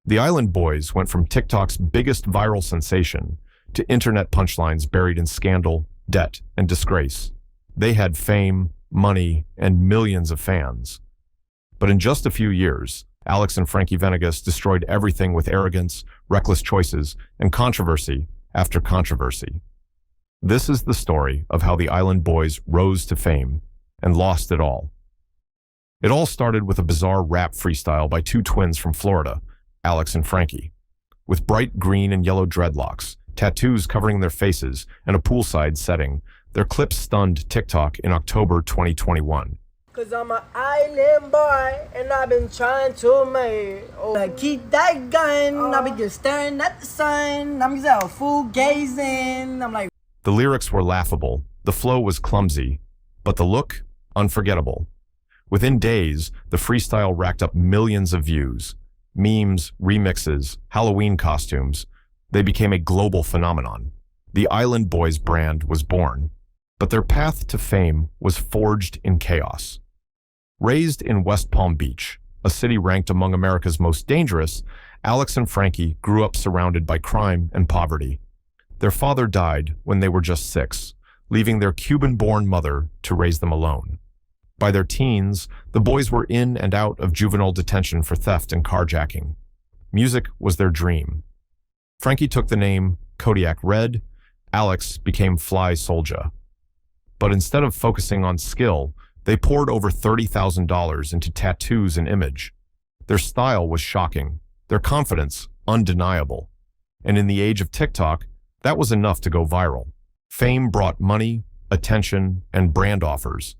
The Island Boys went from TikTok's biggest viral sensation to internet punchlines buried in scandal, debt, and disgrace. They had fame, money, and millions of fans. But in just a few years, Alex and Frankie Venegas destroyed everything with arrogance, reckless choices, and controversy after controversy. This is the story of how the Island Boys rose to fame and lost it all. It all started with a bizarre rap freestyle by two twins from Florida, Alex and Frankie. With bright green and yellow dreadlocks, tattoos covering their faces, and a poolside setting, their clips stunned TikTok in October 2021. Cause I'm an island boy, and I've been trying to make keep that gun, I be just staring at the sun, I'm just out fool gazing, I'm like... The lyrics were laughable, the flow was clumsy, but the look, unforgettable. Within days, the freestyle racked up millions of views. Memes, remixes, Halloween costumes. They became a global phenomenon. The Island Boys brand was born, but their path to fame was forged in chaos. Raised in West Palm Beach, a city ranked among America's most dangerous, Alex and Frankie grew up surrounded by crime and poverty. Their father died when they were just 6, leaving their Cuban-born mother to raise them alone. By their teens, the boys were in and out of juvenile detention for theft and carjacking. Music was their dream. Frankie took the name Kodiak Red, Alex became Fly Soulja. But instead of focusing on skill, they poured over $30,000 into tattoos and image. Their style was shocking, their confidence undeniable. And in the age of TikTok, that was enough to go viral. Fame brought money, attention, and brand offers,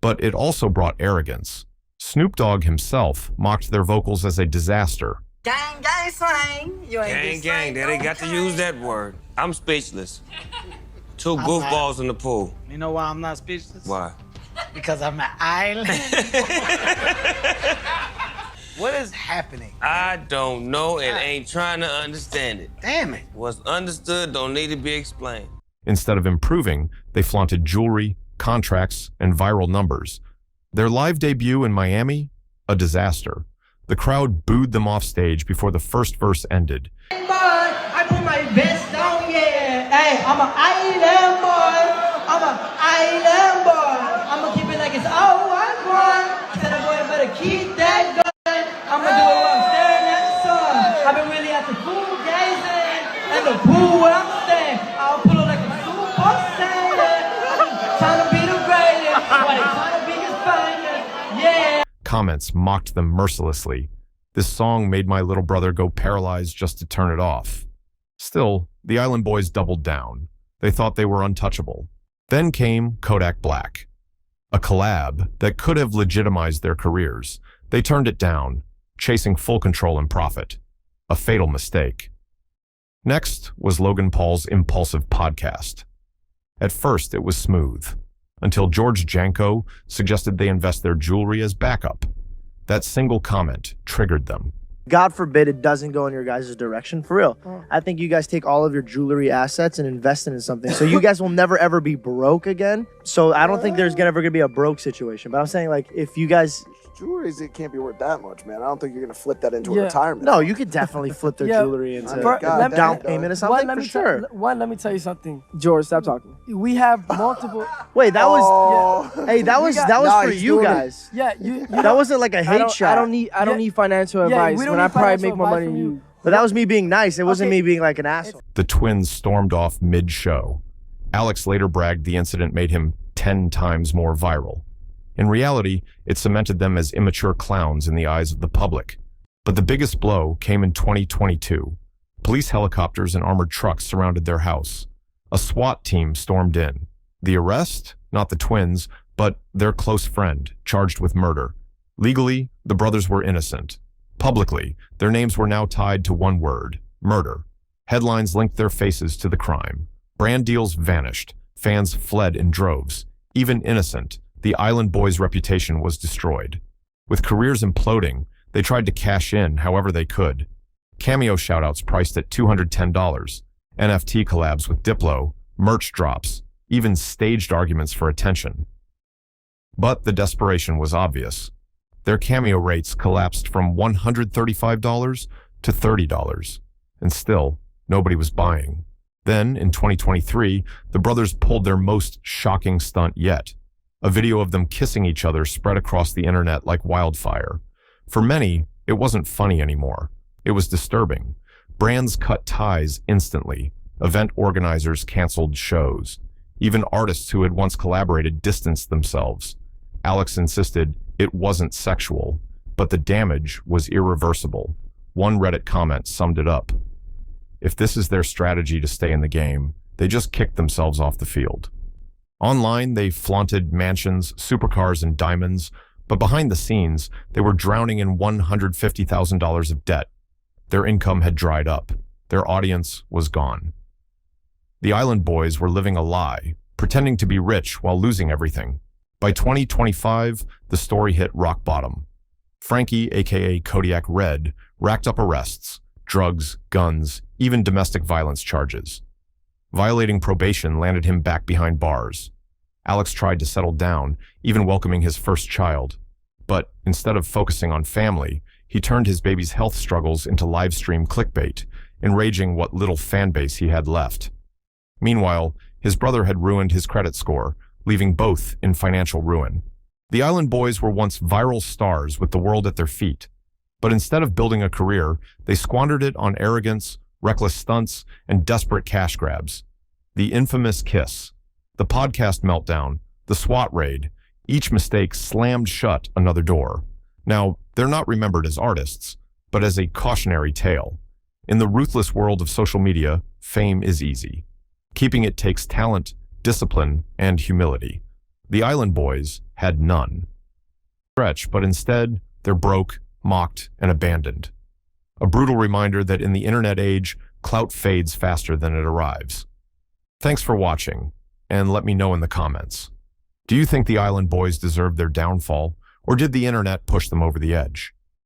but it also brought arrogance. Snoop Dogg himself mocked their vocals as a disaster. Gang, gang, slang. You ain't gang, they got to use that word. I'm speechless. Two goofballs in the pool. You know why I'm not speechless? Why? Because I'm an island. What is happening? I don't know and ain't trying to understand it. Damn it. What's understood don't need to be explained. Instead of improving, they flaunted jewelry, contracts, and viral numbers. Their live debut in Miami? A disaster. The crowd booed them off stage before the first verse ended. Boy, I put my vest down, yeah. Hey, I'm an island boy. I'm an island boy. I'm gonna keep it like it's all I want. Tell the boy I better keep that gun. I'm gonna do it while I'm staring at the sun. I've been really at the pool gazing. And the pool where I'm staying. I'll pull it like a super saiyan. Trying to be the greatest. While they trying to be his finest. Yeah. Comments mocked them mercilessly. This song made my little brother go paralyzed just to turn it off. Still, the Island Boys doubled down. They thought they were untouchable. Then came Kodak Black, a collab that could have legitimized their careers. They turned it down, chasing full control and profit. A fatal mistake. Next was Logan Paul's impulsive podcast. At first, it was smooth, until George Janko suggested they invest their jewelry as backup. That single comment triggered them. God forbid it doesn't go in your guys' direction, for real. I think you guys take all of your jewelry assets and invest it in something. So you guys will never ever be broke again. So I don't think there's ever gonna be a broke situation. But I'm saying, like, if you guys... Jewelry, it can't be worth that much, man. I don't think you're gonna flip that into a retirement. No, you could definitely flip their jewelry into a down payment or something, for sure. Let me tell you something. George, stop talking. We have multiple... Wait, that was... Hey, that was for you guys. Yeah, you that wasn't like a hate shot. I don't need financial advice when I probably make more money than you. But that was me being nice. It wasn't me being like an asshole. The twins stormed off mid-show. Alex later bragged the incident made him 10 times more viral. In reality, it cemented them as immature clowns in the eyes of the public. But the biggest blow came in 2022. Police helicopters and armored trucks surrounded their house. A SWAT team stormed in. The arrest? Not the twins, but their close friend, charged with murder. Legally, the brothers were innocent. Publicly, their names were now tied to one word: murder. Headlines linked their faces to the crime. Brand deals vanished. Fans fled in droves. Even innocent, the Island Boys' reputation was destroyed. With careers imploding, they tried to cash in however they could. Cameo shoutouts priced at $210, NFT collabs with Diplo, merch drops, even staged arguments for attention. But the desperation was obvious. Their Cameo rates collapsed from $135 to $30, and still, nobody was buying. Then, in 2023, the brothers pulled their most shocking stunt yet. A video of them kissing each other spread across the internet like wildfire. For many, it wasn't funny anymore. It was disturbing. Brands cut ties instantly. Event organizers canceled shows. Even artists who had once collaborated distanced themselves. Alex insisted it wasn't sexual, but the damage was irreversible. One Reddit comment summed it up. If this is their strategy to stay in the game, they just kicked themselves off the field. Online, they flaunted mansions, supercars, and diamonds, but behind the scenes, they were drowning in $150,000 of debt. Their income had dried up. Their audience was gone. The Island Boys were living a lie, pretending to be rich while losing everything. By 2025, the story hit rock bottom. Frankie, aka Kodiak Red, racked up arrests, drugs, guns, even domestic violence charges. Violating probation landed him back behind bars. Alex tried to settle down, even welcoming his first child. But instead of focusing on family, he turned his baby's health struggles into live-stream clickbait, enraging what little fan base he had left. Meanwhile, his brother had ruined his credit score, leaving both in financial ruin. The Island Boys were once viral stars with the world at their feet. But instead of building a career, they squandered it on arrogance, reckless stunts, and desperate cash grabs. The infamous kiss, the podcast meltdown, the SWAT raid, each mistake slammed shut another door. Now, they're not remembered as artists, but as a cautionary tale. In the ruthless world of social media, fame is easy. Keeping it takes talent, discipline, and humility. The Island Boys had none. But instead, they're broke, mocked, and abandoned. A brutal reminder that in the internet age, clout fades faster than it arrives. Thanks for watching, and let me know in the comments. Do you think the Island Boys deserved their downfall, or did the internet push them over the edge?